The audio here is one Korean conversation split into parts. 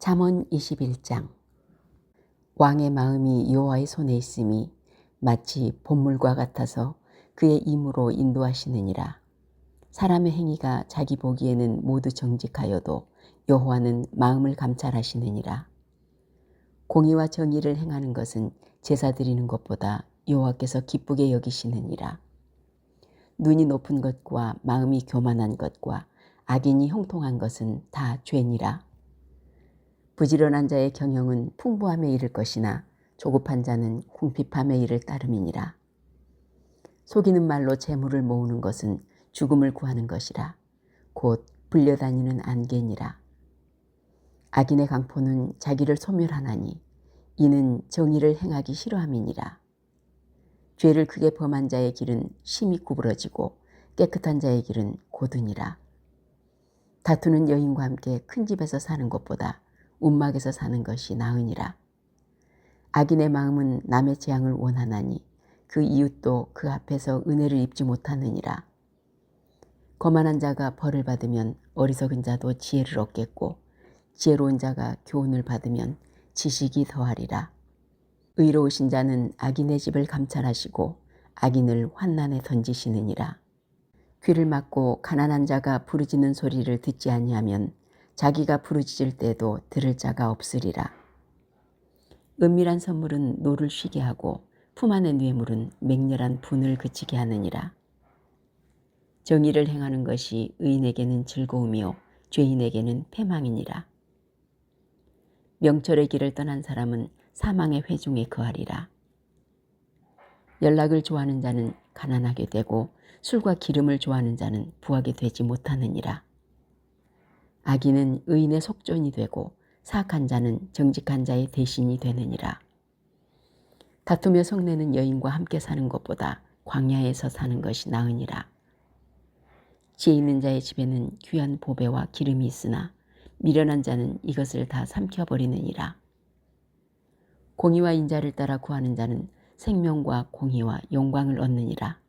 잠언 21장. 왕의 마음이 여호와의 손에 있음이 마치 봇물과 같아서 그의 임으로 인도하시느니라. 사람의 행위가 자기 보기에는 모두 정직하여도 여호와는 마음을 감찰하시느니라. 공의와 정의를 행하는 것은 제사 드리는 것보다 여호와께서 기쁘게 여기시느니라. 눈이 높은 것과 마음이 교만한 것과 악인이 형통한 것은 다 죄니라. 부지런한 자의 경영은 풍부함에 이를 것이나 조급한 자는 궁핍함에 이를 따름이니라. 속이는 말로 재물을 모으는 것은 죽음을 구하는 것이라. 곧 불려다니는 안개니라. 악인의 강포는 자기를 소멸하나니 이는 정의를 행하기 싫어함이니라. 죄를 크게 범한 자의 길은 심히 구부러지고 깨끗한 자의 길은 고드니라. 다투는 여인과 함께 큰 집에서 사는 것보다 움막에서 사는 것이 나으니라. 악인의 마음은 남의 재앙을 원하나니 그 이웃도 그 앞에서 은혜를 입지 못하느니라. 거만한 자가 벌을 받으면 어리석은 자도 지혜를 얻겠고 지혜로운 자가 교훈을 받으면 지식이 더하리라. 의로우신 자는 악인의 집을 감찰하시고 악인을 환난에 던지시느니라. 귀를 막고 가난한 자가 부르짖는 소리를 듣지 아니하면 자기가 부르짖을 때도 들을 자가 없으리라. 은밀한 선물은 노를 쉬게 하고 품 안의 뇌물은 맹렬한 분을 그치게 하느니라. 정의를 행하는 것이 의인에게는 즐거움이요 죄인에게는 패망이니라. 명철의 길을 떠난 사람은 사망의 회중에 거하리라. 연락을 좋아하는 자는 가난하게 되고 술과 기름을 좋아하는 자는 부하게 되지 못하느니라. 악인은 의인의 속전이 되고 사악한 자는 정직한 자의 대신이 되느니라. 다투며 성내는 여인과 함께 사는 것보다 광야에서 사는 것이 나으니라. 지혜 있는 자의 집에는 귀한 보배와 기름이 있으나 미련한 자는 이것을 다 삼켜버리느니라. 공의와 인자를 따라 구하는 자는 생명과 공의와 영광을 얻느니라.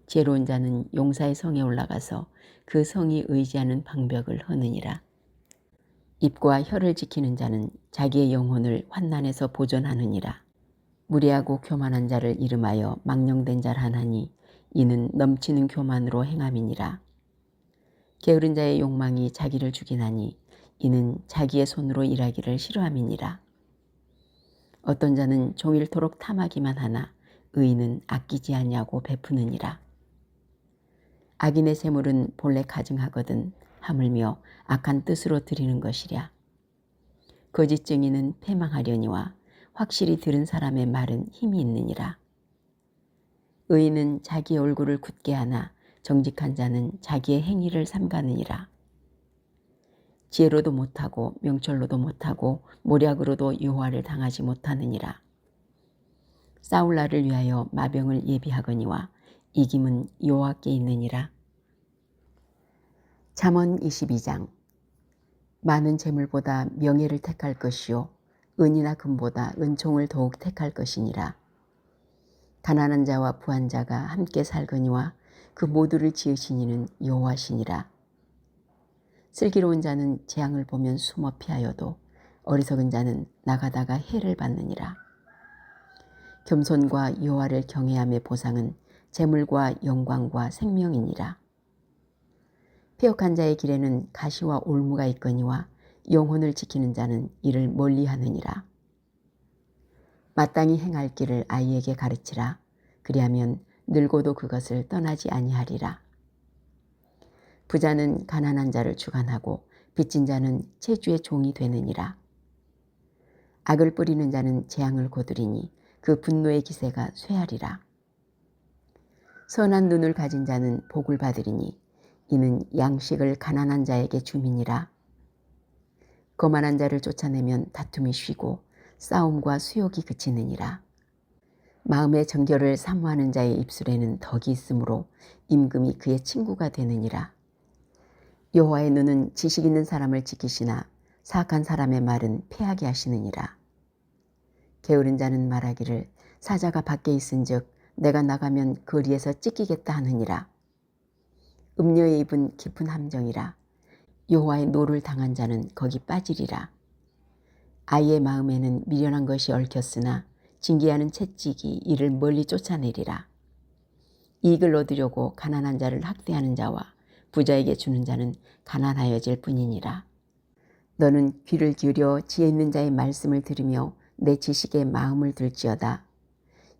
지혜로운 자는 용사의 성에 올라가서 그 성이 의지하는 방벽을 허느니라. 입과 혀를 지키는 자는 자기의 영혼을 환난에서 보존하느니라. 무례하고 교만한 자를 이름하여 망령된 자라 하나니 이는 넘치는 교만으로 행함이니라. 게으른 자의 욕망이 자기를 죽이나니 이는 자기의 손으로 일하기를 싫어함이니라. 어떤 자는 종일토록 탐하기만 하나 의인은 아끼지 아니하고 베푸느니라. 악인의 재물은 본래 가증하거든 하물며 악한 뜻으로 드리는 것이랴. 거짓 증인은 패망하려니와 확실히 들은 사람의 말은 힘이 있느니라. 의인은 자기 얼굴을 굳게 하나 정직한 자는 자기의 행위를 삼가느니라. 지혜로도 못하고 명철로도 못하고 모략으로도 여호와를 당하지 못하느니라. 싸울 날을 위하여 마병을 예비하거니와 이김은 여호와께 있느니라. 잠언 22장. 많은 재물보다 명예를 택할 것이요 은이나 금보다 은총을 더욱 택할 것이니라. 가난한 자와 부한 자가 함께 살거니와 그 모두를 지으신 이는 여호와시니라. 슬기로운 자는 재앙을 보면 숨어 피하여도 어리석은 자는 나가다가 해를 받느니라. 겸손과 여호와를 경외함의 보상은 재물과 영광과 생명이니라. 패역한 자의 길에는 가시와 올무가 있거니와 영혼을 지키는 자는 이를 멀리하느니라. 마땅히 행할 길을 아이에게 가르치라. 그리하면 늙어도 그것을 떠나지 아니하리라. 부자는 가난한 자를 주관하고 빚진 자는 채주의 종이 되느니라. 악을 뿌리는 자는 재앙을 거두리니 그 분노의 기세가 쇠하리라. 선한 눈을 가진 자는 복을 받으리니 이는 양식을 가난한 자에게 줌이니라. 거만한 자를 쫓아내면 다툼이 쉬고 싸움과 수욕이 그치느니라. 마음의 정결을 사모하는 자의 입술에는 덕이 있으므로 임금이 그의 친구가 되느니라. 여호와의 눈은 지식 있는 사람을 지키시나 사악한 사람의 말은 패하게 하시느니라. 게으른 자는 말하기를 사자가 밖에 있은즉 내가 나가면 거리에서 찢기겠다 하느니라. 음녀의 입은 깊은 함정이라. 여호와의 노를 당한 자는 거기 빠지리라. 아이의 마음에는 미련한 것이 얽혔으나 징계하는 채찍이 이를 멀리 쫓아내리라. 이익을 얻으려고 가난한 자를 학대하는 자와 부자에게 주는 자는 가난하여질 뿐이니라. 너는 귀를 기울여 지혜 있는 자의 말씀을 들으며 내 지식에 마음을 들지어다.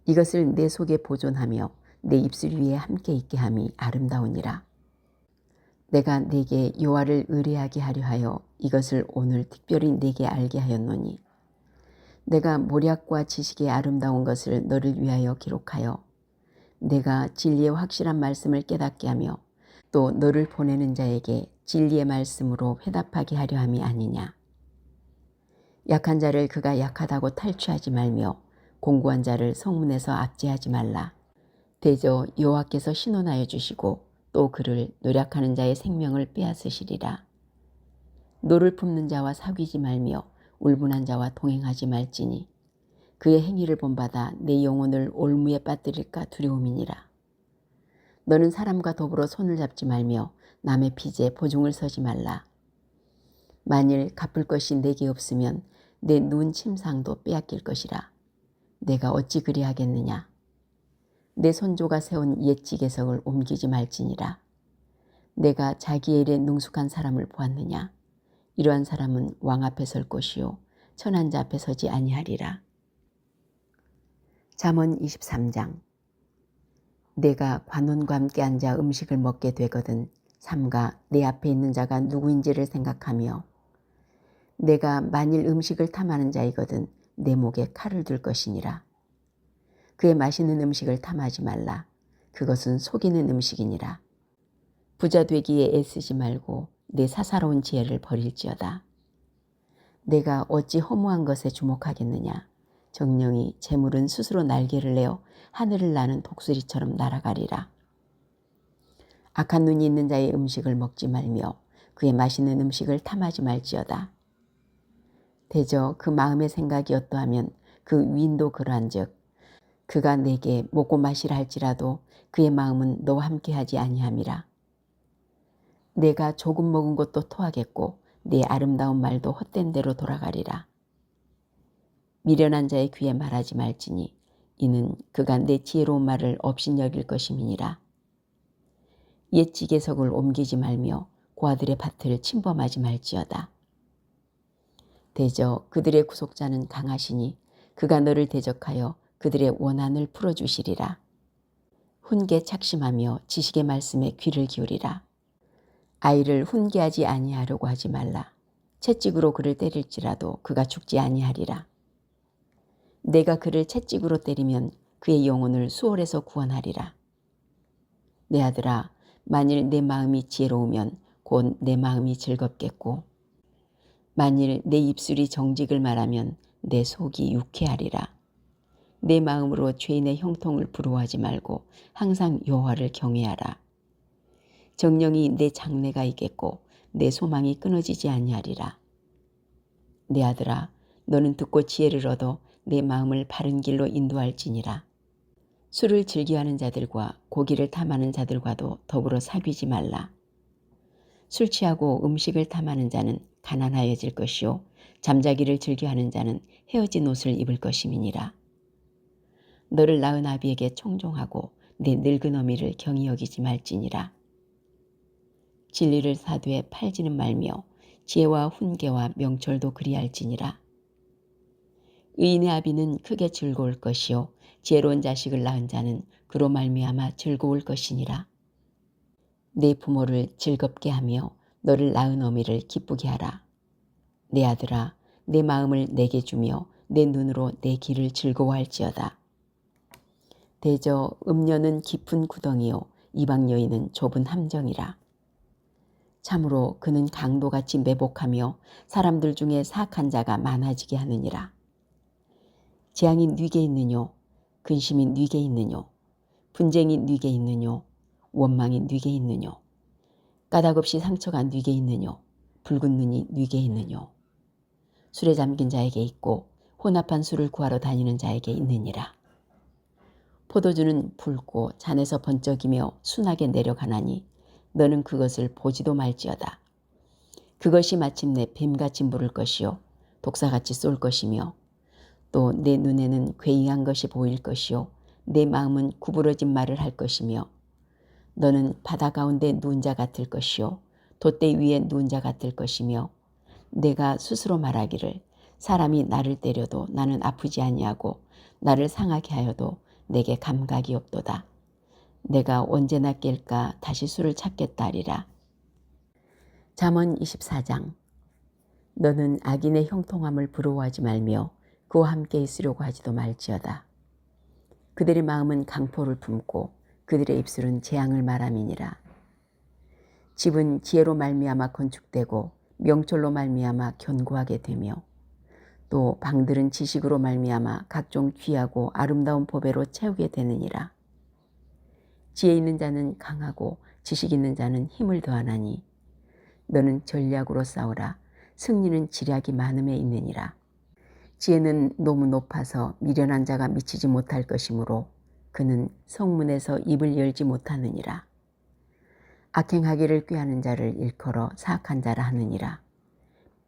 이것을 내 속에 보존하며 내 입술 위에 함께 있게 함이 아름다우니라. 내가 네게 여호와를 의뢰하게 하려 하여 이것을 오늘 특별히 네게 알게 하였노니 내가 모략과 지식의 아름다운 것을 너를 위하여 기록하여 내가 진리의 확실한 말씀을 깨닫게 하며 또 너를 보내는 자에게 진리의 말씀으로 회답하게 하려 함이 아니냐. 약한 자를 그가 약하다고 탈취하지 말며 공고한 자를 성문에서 압제하지 말라. 대저 여호와께서 신원하여 주시고 또 그를 노력하는 자의 생명을 빼앗으시리라. 노를 품는 자와 사귀지 말며 울분한 자와 동행하지 말지니 그의 행위를 본받아 내 영혼을 올무에 빠뜨릴까 두려움이니라. 너는 사람과 더불어 손을 잡지 말며 남의 빚에 보증을 서지 말라. 만일 갚을 것이 내게 없으면 내 눈 침상도 빼앗길 것이라. 내가 어찌 그리하겠느냐. 내 손조가 세운 옛 지계석을 옮기지 말지니라. 내가 자기의 일에 능숙한 사람을 보았느냐. 이러한 사람은 왕 앞에 설 것이요 천한 자 앞에 서지 아니하리라. 잠언 23장. 내가 관원과 함께 앉아 음식을 먹게 되거든 삼가 내 앞에 있는 자가 누구인지를 생각하며 내가 만일 음식을 탐하는 자이거든 내 목에 칼을 둘 것이니라. 그의 맛있는 음식을 탐하지 말라. 그것은 속이는 음식이니라. 부자 되기에 애쓰지 말고 내 사사로운 지혜를 버릴지어다. 내가 어찌 허무한 것에 주목하겠느냐. 정령이 재물은 스스로 날개를 내어 하늘을 나는 독수리처럼 날아가리라. 악한 눈이 있는 자의 음식을 먹지 말며 그의 맛있는 음식을 탐하지 말지어다. 대저 그 마음의 생각이 어떠하면 그 위인도 그러한즉 그가 내게 먹고 마시라 할지라도 그의 마음은 너와 함께하지 아니함이라. 내가 조금 먹은 것도 토하겠고 내 아름다운 말도 헛된 대로 돌아가리라. 미련한 자의 귀에 말하지 말지니 이는 그가 내 지혜로운 말을 업신여길 것임이니라. 옛 지계석을 옮기지 말며 고아들의 밭을 침범하지 말지어다. 대저 그들의 구속자는 강하시니 그가 너를 대적하여 그들의 원한을 풀어주시리라. 훈계 착심하며 지식의 말씀에 귀를 기울이라. 아이를 훈계하지 아니하려고 하지 말라. 채찍으로 그를 때릴지라도 그가 죽지 아니하리라. 내가 그를 채찍으로 때리면 그의 영혼을 수월에서 구원하리라. 내 아들아, 만일 내 마음이 지혜로우면 곧 내 마음이 즐겁겠고 만일 내 입술이 정직을 말하면 내 속이 유쾌하리라. 내 마음으로 죄인의 형통을 부러워하지 말고 항상 여호와를 경외하라. 정령이 내 장래가 있겠고 내 소망이 끊어지지 아니하리라. 내 아들아, 너는 듣고 지혜를 얻어 내 마음을 바른 길로 인도할지니라. 술을 즐겨하는 자들과 고기를 탐하는 자들과도 더불어 사귀지 말라. 술 취하고 음식을 탐하는 자는 가난하여질 것이요 잠자기를 즐겨하는 자는 헤어진 옷을 입을 것임이니라. 너를 낳은 아비에게 청종하고 내 늙은 어미를 경히 여기지 말지니라. 진리를 사두에 팔지는 말며 지혜와 훈계와 명철도 그리할지니라. 의인의 아비는 크게 즐거울 것이요 지혜로운 자식을 낳은 자는 그로 말미암아 즐거울 것이니라. 내 부모를 즐겁게 하며 너를 낳은 어미를 기쁘게 하라. 내 아들아, 내 마음을 내게 주며 내 눈으로 내 길을 즐거워할지어다. 대저 음녀는 깊은 구덩이요 이방 여인은 좁은 함정이라. 참으로 그는 강도같이 매복하며 사람들 중에 사악한 자가 많아지게 하느니라. 재앙이 네게 있느뇨, 근심이 네게 있느뇨, 분쟁이 네게 있느뇨, 원망이 네게 있느뇨, 까닭없이 상처가 네게 있느뇨, 붉은 눈이 네게 있느뇨. 술에 잠긴 자에게 있고 혼합한 술을 구하러 다니는 자에게 있느니라. 포도주는 붉고 잔에서 번쩍이며 순하게 내려가나니 너는 그것을 보지도 말지어다. 그것이 마침내 뱀같이 물을 것이요 독사같이 쏠 것이며 또 내 눈에는 괴이한 것이 보일 것이요 내 마음은 구부러진 말을 할 것이며 너는 바다 가운데 누운 자 같을 것이요 돛대 위에 누운 자 같을 것이며 내가 스스로 말하기를 사람이 나를 때려도 나는 아프지 아니하고 나를 상하게 하여도 내게 감각이 없도다. 내가 언제나 깰까 다시 술을 찾겠다 하리라. 잠언 24장. 너는 악인의 형통함을 부러워하지 말며 그와 함께 있으려고 하지도 말지어다. 그들의 마음은 강포를 품고 그들의 입술은 재앙을 말함이니라. 집은 지혜로 말미암아 건축되고 명철로 말미암아 견고하게 되며 또 방들은 지식으로 말미암아 각종 귀하고 아름다운 보배로 채우게 되느니라. 지혜 있는 자는 강하고 지식 있는 자는 힘을 더하나니 너는 전략으로 싸우라. 승리는 지략이 많음에 있느니라. 지혜는 너무 높아서 미련한 자가 미치지 못할 것이므로 그는 성문에서 입을 열지 못하느니라. 악행하기를 꾀하는 자를 일컬어 사악한 자라 하느니라.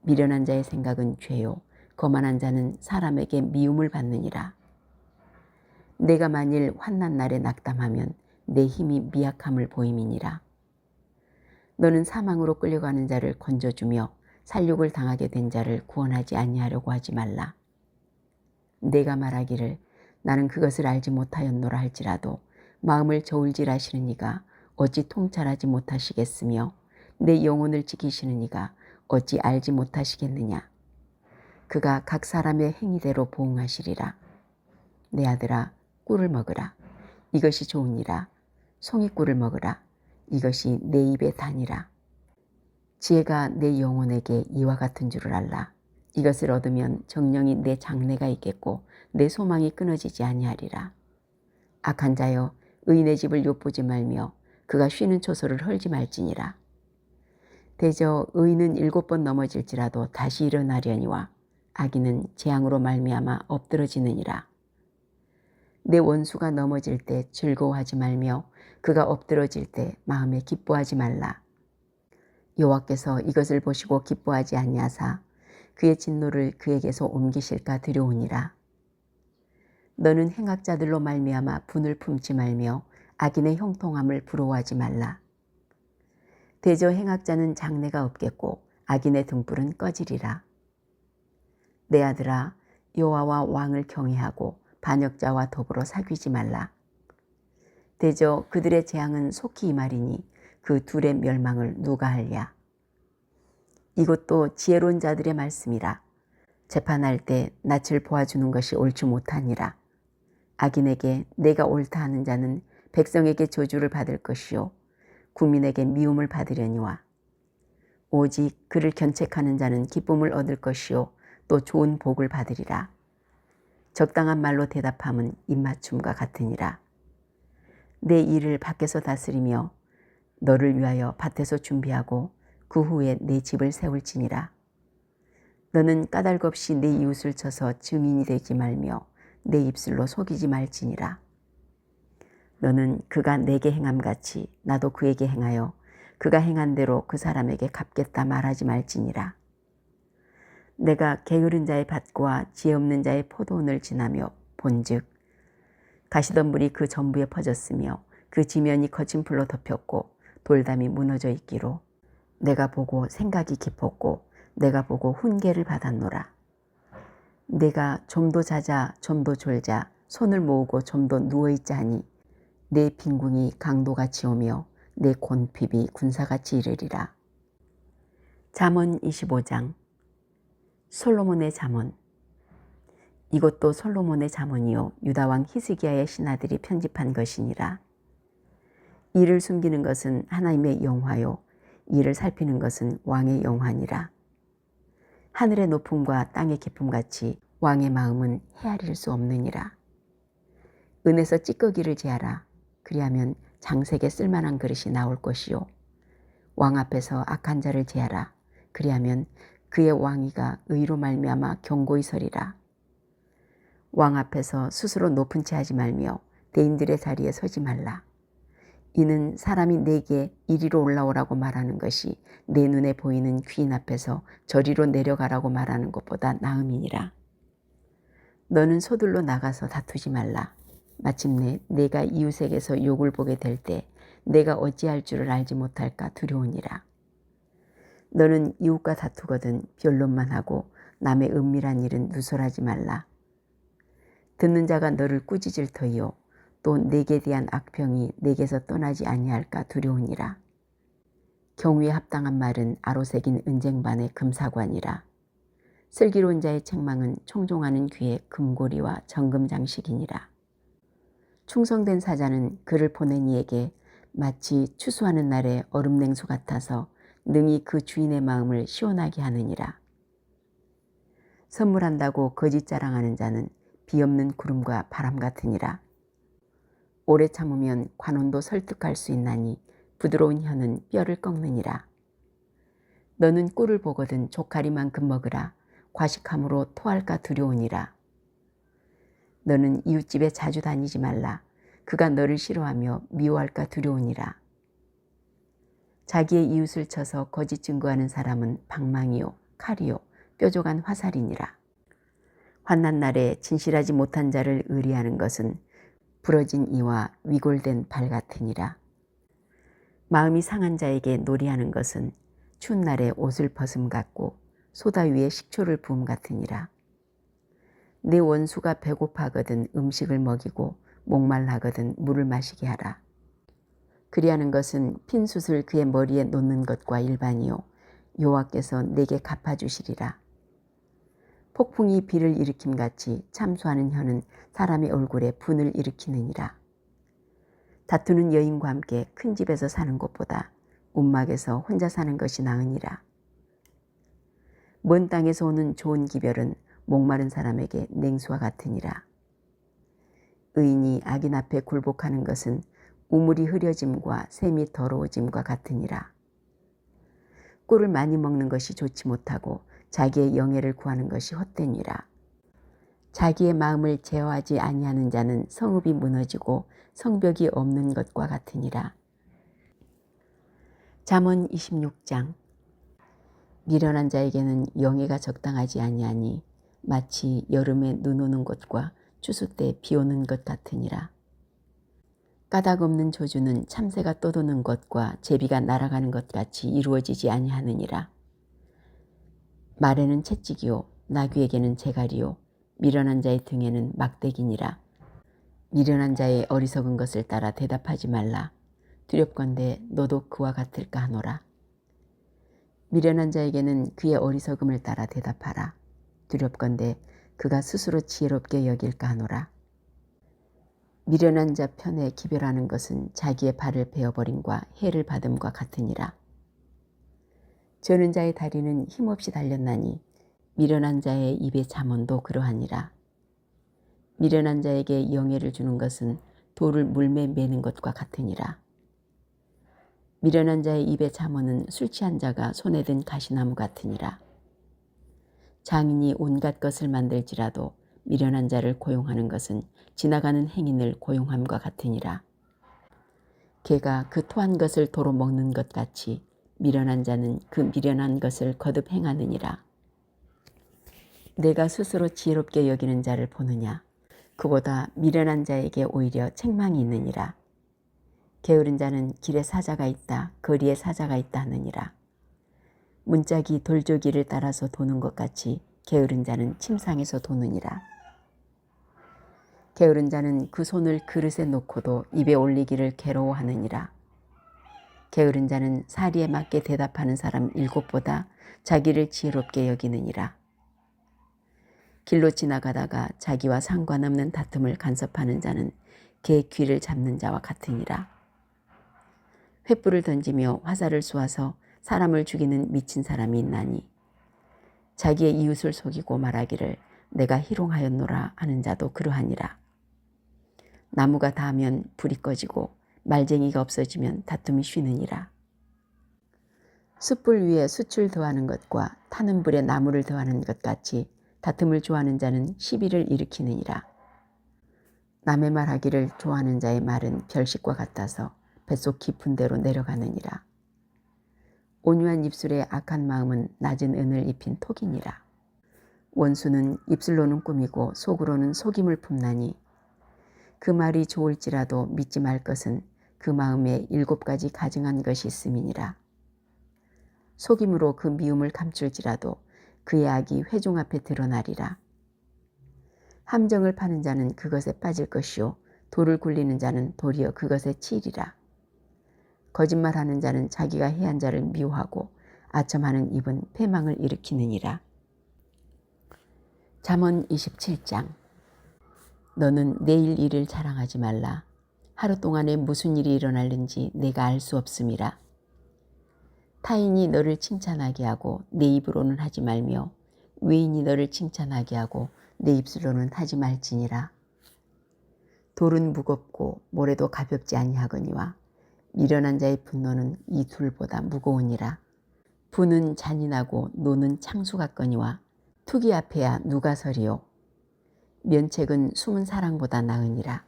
미련한 자의 생각은 죄요 거만한 자는 사람에게 미움을 받느니라. 내가 만일 환난 날에 낙담하면 내 힘이 미약함을 보임이니라. 너는 사망으로 끌려가는 자를 건져주며 살육을 당하게 된 자를 구원하지 아니하려고 하지 말라. 내가 말하기를 나는 그것을 알지 못하였노라 할지라도 마음을 저울질하시는 이가 어찌 통찰하지 못하시겠으며 내 영혼을 지키시는 이가 어찌 알지 못하시겠느냐. 그가 각 사람의 행위대로 보응하시리라. 내 아들아 꿀을 먹으라. 이것이 좋으니라. 송이꿀을 먹으라. 이것이 내 입의 단이라. 지혜가 내 영혼에게 이와 같은 줄을 알라. 이것을 얻으면 정령이 내 장래가 있겠고 내 소망이 끊어지지 아니하리라. 악한 자여 의인의 집을 엿보지 말며 그가 쉬는 초소를 헐지 말지니라. 대저 의인은 7번 넘어질지라도 다시 일어나려니와 악인은 재앙으로 말미암아 엎드러지느니라. 내 원수가 넘어질 때 즐거워하지 말며 그가 엎드러질 때 마음에 기뻐하지 말라. 여호와께서 이것을 보시고 기뻐하지 아니하사 그의 진노를 그에게서 옮기실까 두려우니라. 너는 행악자들로 말미암아 분을 품지 말며 악인의 형통함을 부러워하지 말라. 대저 행악자는 장래가 없겠고 악인의 등불은 꺼지리라. 내 아들아 여호와와 왕을 경외하고 반역자와 더불어 사귀지 말라. 대저 그들의 재앙은 속히 임하리니 그 둘의 멸망을 누가 할랴. 이것도 지혜로운 자들의 말씀이라. 재판할 때 낯을 보아주는 것이 옳지 못하니라. 악인에게 내가 옳다 하는 자는 백성에게 저주를 받을 것이요 국민에게 미움을 받으려니와 오직 그를 견책하는 자는 기쁨을 얻을 것이요 또 좋은 복을 받으리라. 적당한 말로 대답함은 입맞춤과 같으니라. 내 일을 밖에서 다스리며 너를 위하여 밭에서 준비하고 그 후에 내 집을 세울지니라. 너는 까닭 없이 내 이웃을 쳐서 증인이 되지 말며 내 입술로 속이지 말지니라. 너는 그가 내게 행함같이 나도 그에게 행하여 그가 행한 대로 그 사람에게 갚겠다 말하지 말지니라. 내가 게으른 자의 밭과 지혜 없는 자의 포도원을 지나며 본즉 가시덤불이 그 전부에 퍼졌으며 그 지면이 거친 풀로 덮였고 돌담이 무너져 있기로 내가 보고 생각이 깊었고 내가 보고 훈계를 받았노라. 내가 좀 더 자자 좀 더 졸자 손을 모으고 좀 더 누워있자 하니 내 빈궁이 강도같이 오며 내 곤핍이 군사같이 이르리라. 잠언 25장. 솔로몬의 잠언. 이것도 솔로몬의 잠언이요 유다왕 히스기야의 신하들이 편집한 것이니라. 이를 숨기는 것은 하나님의 영화요 이를 살피는 것은 왕의 영화니라. 하늘의 높음과 땅의 깊음같이 왕의 마음은 헤아릴 수 없느니라. 은에서 찌꺼기를 제하라. 그리하면 장색에 쓸만한 그릇이 나올 것이요 왕 앞에서 악한 자를 제하라. 그리하면 그의 왕위가 의로 말미암아 견고히 서리라. 왕 앞에서 스스로 높은 채 하지 말며 대인들의 자리에 서지 말라. 이는 사람이 내게 이리로 올라오라고 말하는 것이 내 눈에 보이는 귀인 앞에서 저리로 내려가라고 말하는 것보다 나음이니라. 너는 소들로 나가서 다투지 말라. 마침내 내가 이웃에게서 욕을 보게 될 때 내가 어찌할 줄을 알지 못할까 두려우니라. 너는 이웃과 다투거든 변론만 하고 남의 은밀한 일은 누설하지 말라. 듣는 자가 너를 꾸짖을 터이요 또 내게 대한 악평이 내게서 떠나지 아니할까 두려우니라. 경우에 합당한 말은 아로새긴 은쟁반의 금사관이라. 슬기로운 자의 책망은 총종하는 귀의 금고리와 정금 장식이니라. 충성된 사자는 그를 보낸 이에게 마치 추수하는 날의 얼음냉수 같아서 능히 그 주인의 마음을 시원하게 하느니라. 선물한다고 거짓 자랑하는 자는 비없는 구름과 바람 같으니라. 오래 참으면 관원도 설득할 수 있나니 부드러운 혀는 뼈를 꺾느니라. 너는 꿀을 보거든 조카리만큼 먹으라. 과식함으로 토할까 두려우니라. 너는 이웃집에 자주 다니지 말라. 그가 너를 싫어하며 미워할까 두려우니라. 자기의 이웃을 쳐서 거짓 증거하는 사람은 방망이요 칼이요 뾰족한 화살이니라. 환난 날에 진실하지 못한 자를 의리하는 것은 부러진 이와 위골된 발 같으니라. 마음이 상한 자에게 놀이하는 것은 추운 날에 옷을 벗음 같고 소다 위에 식초를 부음 같으니라. 내 원수가 배고파하거든 음식을 먹이고 목말라하거든 물을 마시게 하라. 그리하는 것은 핀 숯을 그의 머리에 놓는 것과 일반이요 여호와께서 내게 갚아주시리라. 폭풍이 비를 일으킴같이 참수하는 혀는 사람의 얼굴에 분을 일으키느니라. 다투는 여인과 함께 큰 집에서 사는 것보다 움막에서 혼자 사는 것이 나으니라. 먼 땅에서 오는 좋은 기별은 목마른 사람에게 냉수와 같으니라. 의인이 악인 앞에 굴복하는 것은 우물이 흐려짐과 샘이 더러워짐과 같으니라. 꿀을 많이 먹는 것이 좋지 못하고 자기의 영예를 구하는 것이 헛되니라. 자기의 마음을 제어하지 아니하는 자는 성읍이 무너지고 성벽이 없는 것과 같으니라. 잠언 26장. 미련한 자에게는 영예가 적당하지 아니하니 마치 여름에 눈 오는 것과 추수 때 비 오는 것 같으니라. 까닭 없는 조주는 참새가 떠도는 것과 제비가 날아가는 것 같이 이루어지지 아니하느니라. 말에는 채찍이요 나귀에게는 재갈이요 미련한 자의 등에는 막대기니라. 미련한 자의 어리석은 것을 따라 대답하지 말라. 두렵건대 너도 그와 같을까 하노라. 미련한 자에게는 그의 어리석음을 따라 대답하라. 두렵건대 그가 스스로 지혜롭게 여길까 하노라. 미련한 자 편에 기별하는 것은 자기의 발을 베어버림과 해를 받음과 같으니라. 저는 자의 다리는 힘없이 달렸나니 미련한 자의 입의 잠언도 그러하니라. 미련한 자에게 영예를 주는 것은 돌을 물매 매는 것과 같으니라. 미련한 자의 입의 잠언은 술 취한 자가 손에 든 가시나무 같으니라. 장인이 온갖 것을 만들지라도 미련한 자를 고용하는 것은 지나가는 행인을 고용함과 같으니라. 개가 그 토한 것을 도로 먹는 것 같이 미련한 자는 그 미련한 것을 거듭 행하느니라. 내가 스스로 지혜롭게 여기는 자를 보느냐. 그보다 미련한 자에게 오히려 책망이 있느니라. 게으른 자는 길에 사자가 있다, 거리에 사자가 있다 하느니라. 문짝이 돌조기를 따라서 도는 것 같이 게으른 자는 침상에서 도느니라. 게으른 자는 그 손을 그릇에 놓고도 입에 올리기를 괴로워하느니라. 게으른 자는 사리에 맞게 대답하는 사람 7보다 자기를 지혜롭게 여기느니라. 길로 지나가다가 자기와 상관없는 다툼을 간섭하는 자는 개 귀를 잡는 자와 같으니라. 횃불을 던지며 화살을 쏘아서 사람을 죽이는 미친 사람이 있나니 자기의 이웃을 속이고 말하기를 내가 희롱하였노라 하는 자도 그러하니라. 나무가 닿으면 불이 꺼지고 말쟁이가 없어지면 다툼이 쉬느니라. 숯불 위에 숯을 더하는 것과 타는 불에 나무를 더하는 것 같이 다툼을 좋아하는 자는 시비를 일으키느니라. 남의 말하기를 좋아하는 자의 말은 별식과 같아서 뱃속 깊은 데로 내려가느니라. 온유한 입술의 악한 마음은 낮은 은을 입힌 톡이니라. 원수는 입술로는 꾸미고 속으로는 속임을 품나니 그 말이 좋을지라도 믿지 말 것은 그 마음에 7가지 가증한 것이 있음이니라. 속임으로 그 미움을 감출지라도 그의 악이 회중 앞에 드러나리라. 함정을 파는 자는 그것에 빠질 것이요 돌을 굴리는 자는 도리어 그것에 치이리라. 거짓말하는 자는 자기가 해한 자를 미워하고 아첨하는 입은 패망을 일으키느니라. 잠언 27장. 너는 내일 일을 자랑하지 말라. 하루 동안에 무슨 일이 일어날는지 내가 알 수 없음이라. 타인이 너를 칭찬하게 하고 내 입으로는 하지 말며 외인이 너를 칭찬하게 하고 내 입술로는 하지 말지니라. 돌은 무겁고 모래도 가볍지 아니하거니와 미련한 자의 분노는 이 둘보다 무거우니라. 부는 잔인하고 노는 창수 같거니와 투기 앞에야 누가 서리요. 면책은 숨은 사랑보다 나으니라.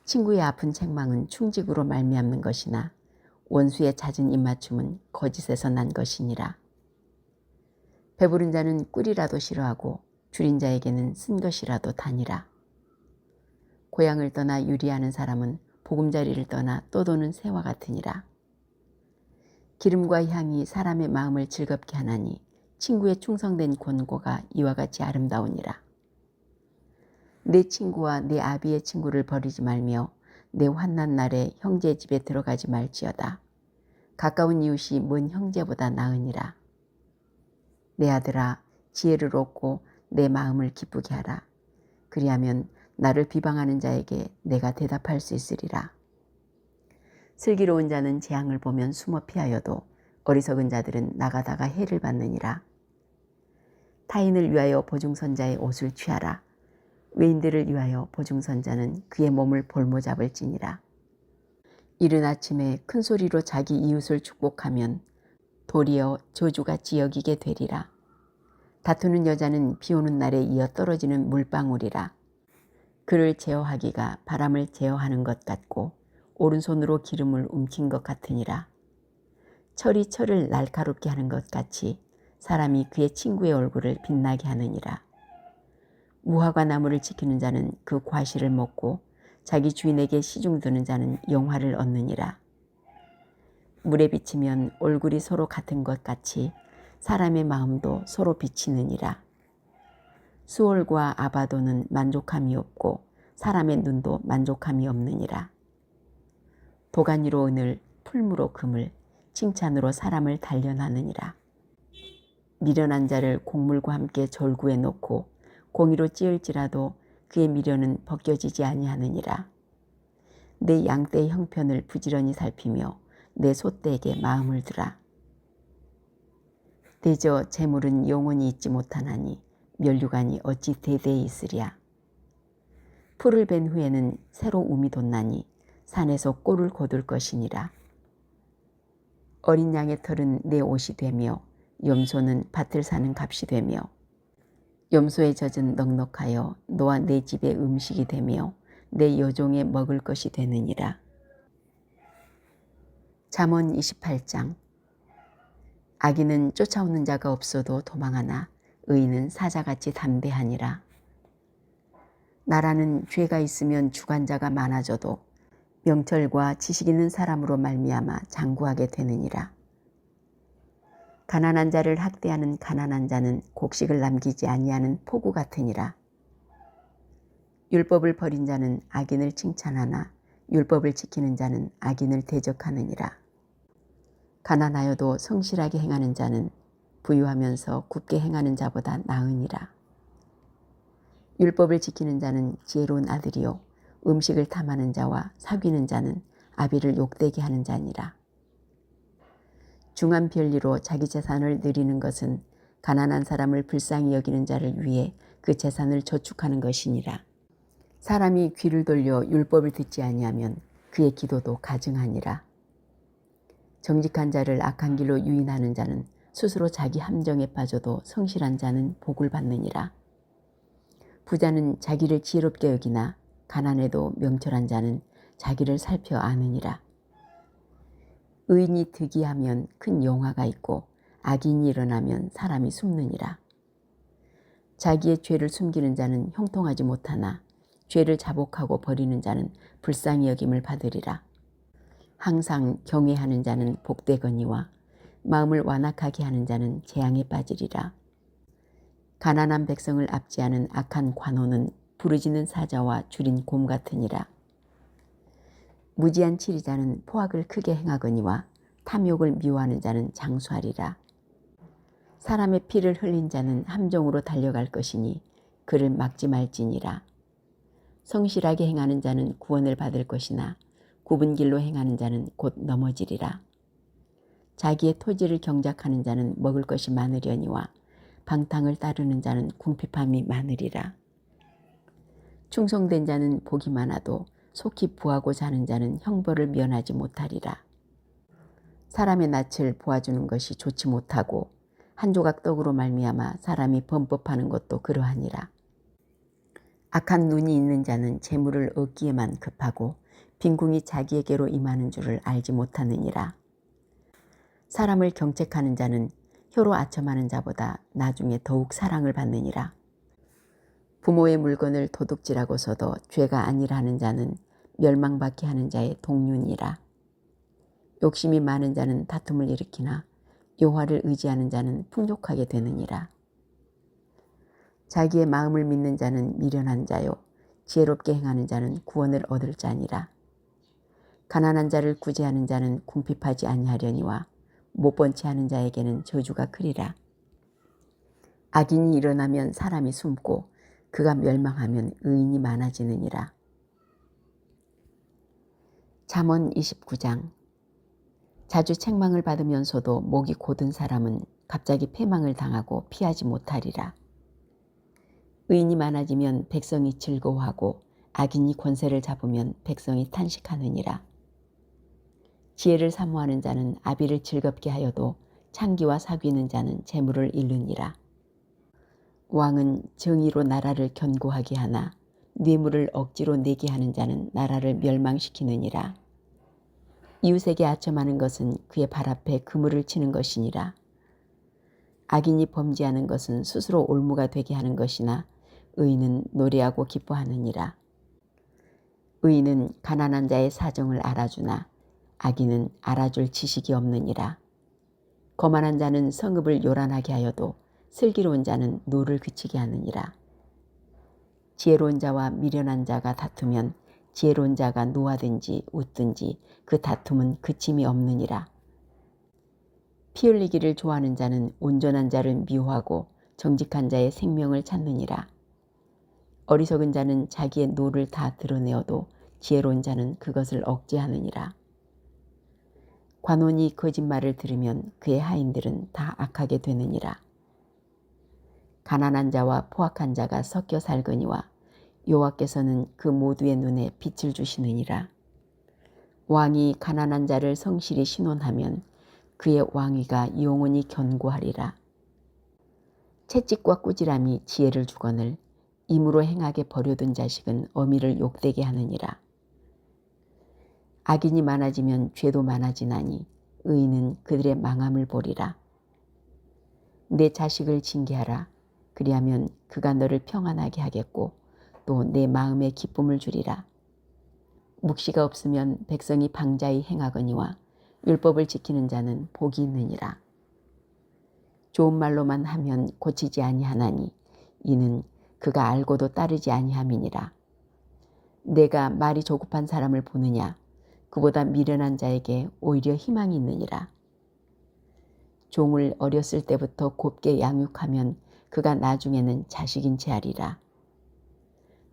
친구의 아픈 책망은 충직으로 말미암는 것이나 원수의 잦은 입맞춤은 거짓에서 난 것이니라. 배부른 자는 꿀이라도 싫어하고 줄인 자에게는 쓴 것이라도 다니라. 고향을 떠나 유리하는 사람은 보금자리를 떠나 떠도는 새와 같으니라. 기름과 향이 사람의 마음을 즐겁게 하나니 친구의 충성된 권고가 이와 같이 아름다우니라. 내 친구와 내 아비의 친구를 버리지 말며 내 환난 날에 형제의 집에 들어가지 말지어다. 가까운 이웃이 먼 형제보다 나으니라. 내 아들아, 지혜를 얻고 내 마음을 기쁘게 하라. 그리하면 나를 비방하는 자에게 내가 대답할 수 있으리라. 슬기로운 자는 재앙을 보면 숨어 피하여도 어리석은 자들은 나가다가 해를 받느니라. 타인을 위하여 보증선자의 옷을 취하라. 외인들을 위하여 보증선자는 그의 몸을 볼모잡을지니라. 이른 아침에 큰 소리로 자기 이웃을 축복하면 도리어 저주같이 여기게 되리라. 다투는 여자는 비오는 날에 이어 떨어지는 물방울이라. 그를 제어하기가 바람을 제어하는 것 같고 오른손으로 기름을 움킨 것 같으니라. 철이 철을 날카롭게 하는 것 같이 사람이 그의 친구의 얼굴을 빛나게 하느니라. 무화과 나무를 지키는 자는 그 과실을 먹고 자기 주인에게 시중 드는 자는 영화를 얻느니라. 물에 비치면 얼굴이 서로 같은 것 같이 사람의 마음도 서로 비치느니라. 수월과 아바도는 만족함이 없고 사람의 눈도 만족함이 없느니라. 도가니로 은을, 풀무로 금을, 칭찬으로 사람을 단련하느니라. 미련한 자를 곡물과 함께 절구에 놓고 공의로 찌을지라도 그의 미련은 벗겨지지 아니하느니라. 내 양떼의 형편을 부지런히 살피며 내 소떼에게 마음을 두라. 대저 재물은 영원히 있지 못하나니 면류관이 어찌 대대에 있으랴. 풀을 벤 후에는 새로 움이 돋나니 산에서 꼴을 거둘 것이니라. 어린 양의 털은 내 옷이 되며 염소는 밭을 사는 값이 되며 염소의 젖은 넉넉하여 너와 내 집의 음식이 되며 내 여종의 먹을 것이 되느니라. 잠언 28장. 악인은 쫓아오는 자가 없어도 도망하나 의인은 사자같이 담대하니라. 나라는 죄가 있으면 주관자가 많아져도 명철과 지식 있는 사람으로 말미암아 장구하게 되느니라. 가난한 자를 학대하는 가난한 자는 곡식을 남기지 아니하는 포구 같으니라. 율법을 버린 자는 악인을 칭찬하나 율법을 지키는 자는 악인을 대적하느니라. 가난하여도 성실하게 행하는 자는 부유하면서 굳게 행하는 자보다 나으니라. 율법을 지키는 자는 지혜로운 아들이요 음식을 탐하는 자와 사귀는 자는 아비를 욕되게 하는 자니라. 중한 별리로 자기 재산을 늘리는 것은 가난한 사람을 불쌍히 여기는 자를 위해 그 재산을 저축하는 것이니라. 사람이 귀를 돌려 율법을 듣지 아니하면 그의 기도도 가증하니라. 정직한 자를 악한 길로 유인하는 자는 스스로 자기 함정에 빠져도 성실한 자는 복을 받느니라. 부자는 자기를 지혜롭게 여기나 가난해도 명철한 자는 자기를 살펴 아느니라. 의인이 득이하면 큰 영화가 있고 악인이 일어나면 사람이 숨느니라. 자기의 죄를 숨기는 자는 형통하지 못하나 죄를 자복하고 버리는 자는 불쌍히 여김을 받으리라. 항상 경외하는 자는 복되거니와 마음을 완악하게 하는 자는 재앙에 빠지리라. 가난한 백성을 압제하는 악한 관원은 부르짖는 사자와 줄인 곰 같으니라. 무지한 치리자는 포악을 크게 행하거니와 탐욕을 미워하는 자는 장수하리라. 사람의 피를 흘린 자는 함정으로 달려갈 것이니 그를 막지 말지니라. 성실하게 행하는 자는 구원을 받을 것이나 굽은 길로 행하는 자는 곧 넘어지리라. 자기의 토지를 경작하는 자는 먹을 것이 많으려니와 방탕을 따르는 자는 궁핍함이 많으리라. 충성된 자는 복이 많아도 속히 부하고자 하는 자는 형벌을 면하지 못하리라. 사람의 낯을 보아주는 것이 좋지 못하고 한 조각 떡으로 말미암아 사람이 범법하는 것도 그러하니라. 악한 눈이 있는 자는 재물을 얻기에만 급하고 빈궁이 자기에게로 임하는 줄을 알지 못하느니라. 사람을 경책하는 자는 혀로 아첨하는 자보다 나중에 더욱 사랑을 받느니라. 부모의 물건을 도둑질하고서도 죄가 아니라 하는 자는 멸망받게 하는 자의 동륜이라. 욕심이 많은 자는 다툼을 일으키나 여호와를 의지하는 자는 풍족하게 되느니라. 자기의 마음을 믿는 자는 미련한 자요 지혜롭게 행하는 자는 구원을 얻을 자니라. 가난한 자를 구제하는 자는 궁핍하지 아니하려니와 못번치 하는 자에게는 저주가 크리라. 악인이 일어나면 사람이 숨고 그가 멸망하면 의인이 많아지느니라. 잠언 29장. 자주 책망을 받으면서도 목이 곧은 사람은 갑자기 패망을 당하고 피하지 못하리라. 의인이 많아지면 백성이 즐거워하고 악인이 권세를 잡으면 백성이 탄식하느니라. 지혜를 사모하는 자는 아비를 즐겁게 하여도 창기와 사귀는 자는 재물을 잃느니라. 왕은 정의로 나라를 견고하게 하나 뇌물을 억지로 내게 하는 자는 나라를 멸망시키느니라. 이웃에게 아첨하는 것은 그의 발 앞에 그물을 치는 것이니라. 악인이 범죄하는 것은 스스로 올무가 되게 하는 것이나 의인은 노래하고 기뻐하느니라. 의인은 가난한 자의 사정을 알아주나 악인은 알아줄 지식이 없느니라. 거만한 자는 성읍을 요란하게 하여도 슬기로운 자는 노를 그치게 하느니라. 지혜로운 자와 미련한 자가 다투면 지혜로운 자가 노하든지 웃든지 그 다툼은 그침이 없느니라. 피 흘리기를 좋아하는 자는 온전한 자를 미워하고 정직한 자의 생명을 찾느니라. 어리석은 자는 자기의 노를 다 드러내어도 지혜로운 자는 그것을 억제하느니라. 관원이 거짓말을 들으면 그의 하인들은 다 악하게 되느니라. 가난한 자와 포악한 자가 섞여 살거니와 여호와께서는 그 모두의 눈에 빛을 주시느니라. 왕이 가난한 자를 성실히 신원하면 그의 왕위가 영원히 견고하리라. 채찍과 꾸지람이 지혜를 주거늘 임으로 행하게 버려둔 자식은 어미를 욕되게 하느니라. 악인이 많아지면 죄도 많아지나니 의인은 그들의 망함을 보리라. 내 자식을 징계하라. 그리하면 그가 너를 평안하게 하겠고 또 내 마음에 기쁨을 주리라. 묵시가 없으면 백성이 방자히 행하거니와 율법을 지키는 자는 복이 있느니라. 좋은 말로만 하면 고치지 아니하나니 이는 그가 알고도 따르지 아니함이니라. 내가 말이 조급한 사람을 보느냐 그보다 미련한 자에게 오히려 희망이 있느니라. 종을 어렸을 때부터 곱게 양육하면 그가 나중에는 자식인 채 하리라.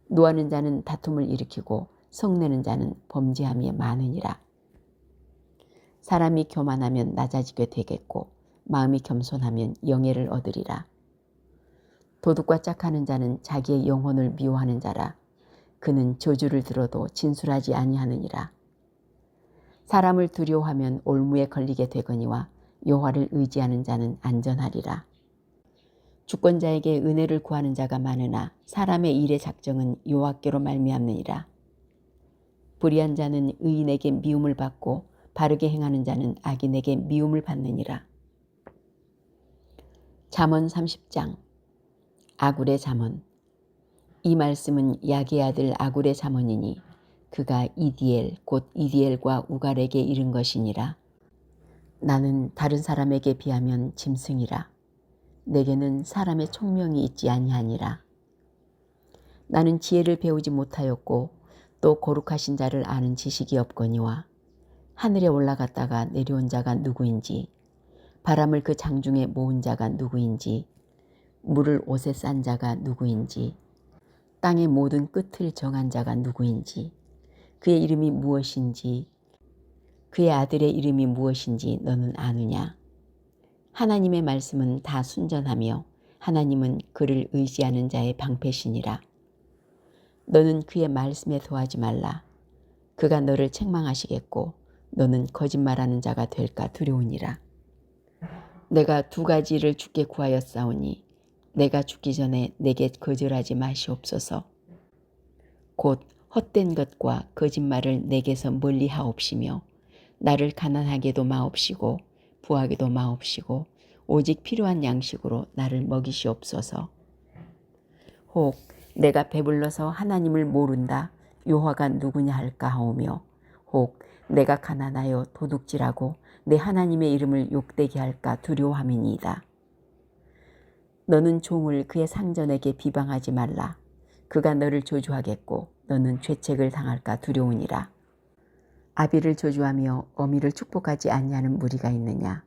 노하는 자는 다툼을 일으키고 성내는 자는 범죄함이 많으니라. 사람이 교만하면 낮아지게 되겠고 마음이 겸손하면 영예를 얻으리라. 도둑과 짝하는 자는 자기의 영혼을 미워하는 자라. 그는 저주를 들어도 진술하지 아니하느니라. 사람을 두려워하면 올무에 걸리게 되거니와 여호와를 의지하는 자는 안전하리라. 주권자에게 은혜를 구하는 자가 많으나 사람의 일의 작정은 여호와께로 말미암느니라. 불의한 자는 의인에게 미움을 받고 바르게 행하는 자는 악인에게 미움을 받느니라. 잠언 30장. 아굴의 잠언. 이 말씀은 야게 아들 아굴의 잠언이니 그가 이디엘 곧 이디엘과 우갈에게 이른 것이니라. 나는 다른 사람에게 비하면 짐승이라. 내게는 사람의 총명이 있지 아니하니라. 나는 지혜를 배우지 못하였고 또 거룩하신 자를 아는 지식이 없거니와 하늘에 올라갔다가 내려온 자가 누구인지 바람을 그 장중에 모은 자가 누구인지 물을 옷에 싼 자가 누구인지 땅의 모든 끝을 정한 자가 누구인지 그의 이름이 무엇인지 그의 아들의 이름이 무엇인지 너는 아느냐? 하나님의 말씀은 다 순전하며 하나님은 그를 의지하는 자의 방패시니라. 너는 그의 말씀에 더하지 말라. 그가 너를 책망하시겠고 너는 거짓말하는 자가 될까 두려우니라. 내가 두 가지를 주께 구하였사오니 내가 죽기 전에 내게 거절하지 마시옵소서. 곧 헛된 것과 거짓말을 내게서 멀리 하옵시며 나를 가난하게도 마옵시고 부하게도 마옵시고 오직 필요한 양식으로 나를 먹이시옵소서. 혹 내가 배불러서 하나님을 모른다 여호와가 누구냐 할까 하오며 혹 내가 가난하여 도둑질하고 내 하나님의 이름을 욕되게 할까 두려워함이니이다. 너는 종을 그의 상전에게 비방하지 말라. 그가 너를 저주하겠고 너는 죄책을 당할까 두려우니라. 아비를 저주하며 어미를 축복하지 아니하는 무리가 있느냐.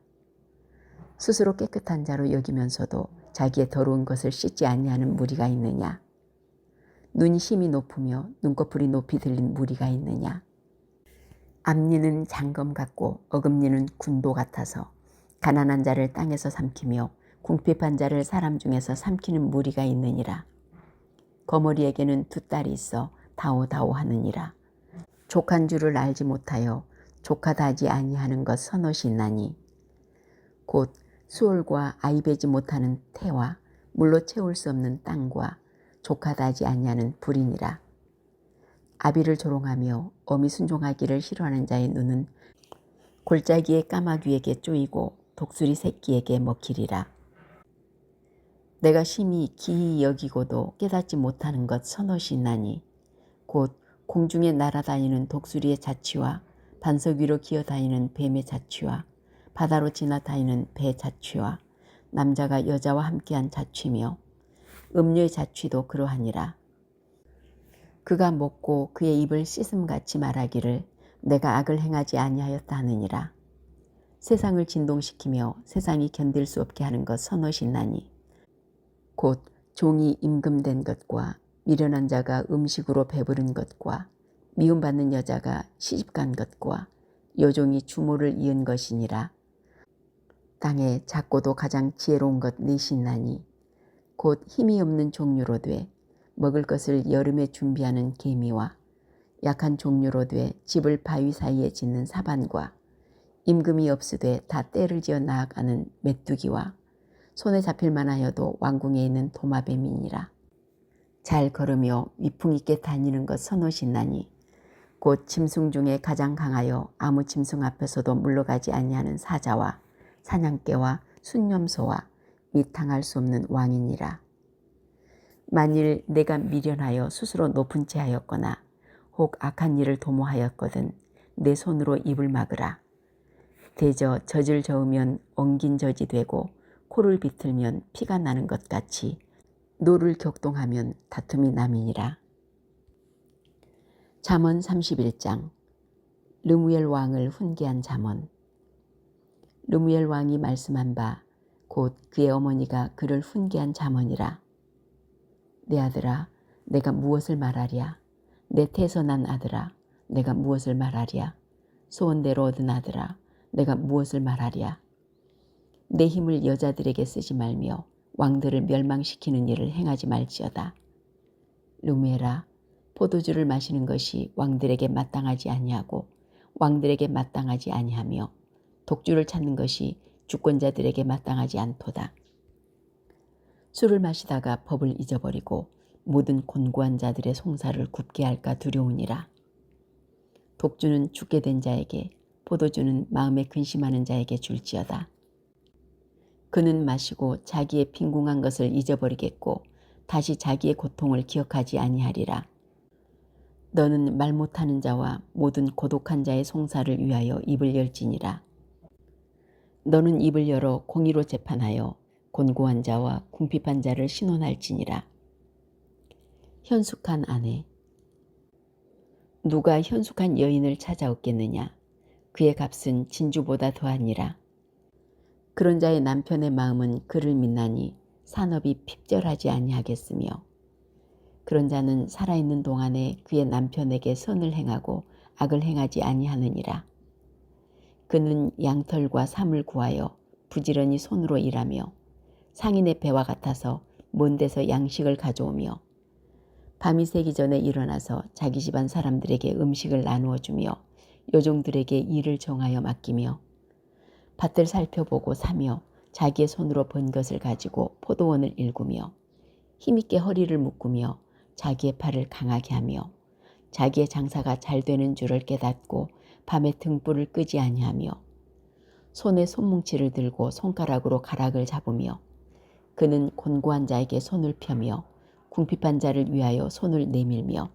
스스로 깨끗한 자로 여기면서도 자기의 더러운 것을 씻지 아니하는 무리가 있느냐. 눈이 심히 높으며 눈꺼풀이 높이 들린 무리가 있느냐. 앞니는 장검 같고 어금니는 군도 같아서 가난한 자를 땅에서 삼키며 궁핍한 자를 사람 중에서 삼키는 무리가 있느니라. 거머리에게는 두 딸이 있어 다오다오 하느니라. 족한 줄을 알지 못하여 족하다지 아니하는 것 서넛이 있나니 곧 수월과 아이배지 못하는 태와 물로 채울 수 없는 땅과 족하다지 아니하는 불이니라. 아비를 조롱하며 어미 순종하기를 싫어하는 자의 눈은 골짜기의 까마귀에게 쪼이고 독수리 새끼에게 먹히리라. 내가 심히 기이 여기고도 깨닫지 못하는 것 서넛이 있나니 곧 공중에 날아다니는 독수리의 자취와 반석 위로 기어다니는 뱀의 자취와 바다로 지나다니는 배 자취와 남자가 여자와 함께한 자취며 음료의 자취도 그러하니라. 그가 먹고 그의 입을 씻음같이 말하기를 내가 악을 행하지 아니하였다 하느니라. 세상을 진동시키며 세상이 견딜 수 없게 하는 것 서넛이 있나니 곧 종이 임금된 것과 미련한 자가 음식으로 배부른 것과 미움받는 여자가 시집간 것과 여종이 주모를 이은 것이니라. 땅에 작고도 가장 지혜로운 것 넷이 있나니 곧 힘이 없는 종류로 돼 먹을 것을 여름에 준비하는 개미와 약한 종류로 돼 집을 바위 사이에 짓는 사반과 임금이 없으되 다 때를 지어 나아가는 메뚜기와 손에 잡힐 만하여도 왕궁에 있는 도마뱀이니라. 잘 걸으며 위풍 있게 다니는 것 서넛이 있나니 곧 짐승 중에 가장 강하여 아무 짐승 앞에서도 물러가지 아니하는 사자와 사냥개와 순념소와 및 당할 수 없는 왕이니라. 만일 내가 미련하여 스스로 높은 채 하였거나 혹 악한 일을 도모하였거든 내 손으로 입을 막으라. 대저 젖을 저으면 엉긴 젖이 되고 코를 비틀면 피가 나는 것 같이 노를 격동하면 다툼이 남이니라. 잠언 31장. 르무엘 왕을 훈계한 잠언. 르무엘 왕이 말씀한 바 곧 그의 어머니가 그를 훈계한 잠언이라. 내 아들아 내가 무엇을 말하랴. 내 태에서 난 아들아 내가 무엇을 말하랴. 소원대로 얻은 아들아 내가 무엇을 말하랴. 내 힘을 여자들에게 쓰지 말며 왕들을 멸망시키는 일을 행하지 말지어다. 르무엘아 포도주를 마시는 것이 왕들에게 마땅하지 아니하고 왕들에게 마땅하지 아니하며 독주를 찾는 것이 주권자들에게 마땅하지 않도다. 술을 마시다가 법을 잊어버리고 모든 곤고한 자들의 송사를 굽게 할까 두려우니라. 독주는 죽게 된 자에게 포도주는 마음에 근심하는 자에게 줄지어다. 그는 마시고 자기의 빈궁한 것을 잊어버리겠고 다시 자기의 고통을 기억하지 아니하리라. 너는 말 못하는 자와 모든 고독한 자의 송사를 위하여 입을 열지니라. 너는 입을 열어 공의로 재판하여 곤고한 자와 궁핍한 자를 신원할지니라. 현숙한 아내. 누가 현숙한 여인을 찾아오겠느냐. 그의 값은 진주보다 더하니라. 그런 자의 남편의 마음은 그를 믿나니 산업이 핍절하지 아니하겠으며 그런 자는 살아있는 동안에 그의 남편에게 선을 행하고 악을 행하지 아니하느니라. 그는 양털과 삼을 구하여 부지런히 손으로 일하며 상인의 배와 같아서 먼 데서 양식을 가져오며 밤이 새기 전에 일어나서 자기 집안 사람들에게 음식을 나누어 주며 여종들에게 일을 정하여 맡기며 밭을 살펴보고 사며 자기의 손으로 번 것을 가지고 포도원을 일구며 힘있게 허리를 묶으며 자기의 팔을 강하게 하며 자기의 장사가 잘 되는 줄을 깨닫고 밤에 등불을 끄지 아니하며 손에 손뭉치를 들고 손가락으로 가락을 잡으며 그는 곤고한 자에게 손을 펴며 궁핍한 자를 위하여 손을 내밀며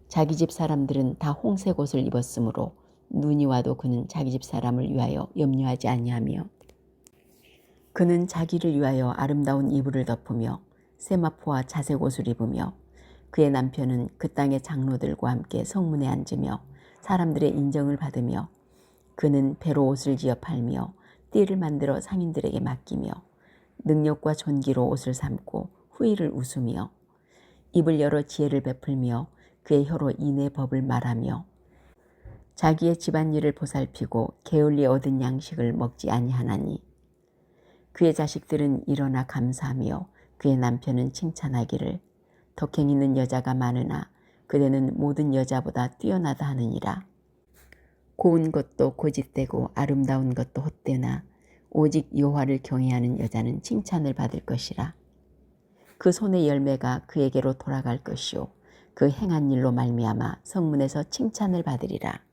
자기 집 사람들은 다 홍색 옷을 입었으므로 눈이 와도 그는 자기 집 사람을 위하여 염려하지 아니하며 그는 자기를 위하여 아름다운 이불을 덮으며 세마포와 자색 옷을 입으며 그의 남편은 그 땅의 장로들과 함께 성문에 앉으며 사람들의 인정을 받으며 그는 배로 옷을 지어 팔며 띠를 만들어 상인들에게 맡기며 능력과 존귀로 옷을 삼고 후일을 웃으며 입을 열어 지혜를 베풀며 그의 혀로 인의 법을 말하며 자기의 집안일을 보살피고 게을리 얻은 양식을 먹지 아니하나니 그의 자식들은 일어나 감사하며 그의 남편은 칭찬하기를 덕행 있는 여자가 많으나 그대는 모든 여자보다 뛰어나다 하느니라. 고운 것도 고집되고 아름다운 것도 헛되나 오직 여호와를 경외하는 여자는 칭찬을 받을 것이라. 그 손의 열매가 그에게로 돌아갈 것이요 그 행한 일로 말미암아 성문에서 칭찬을 받으리라.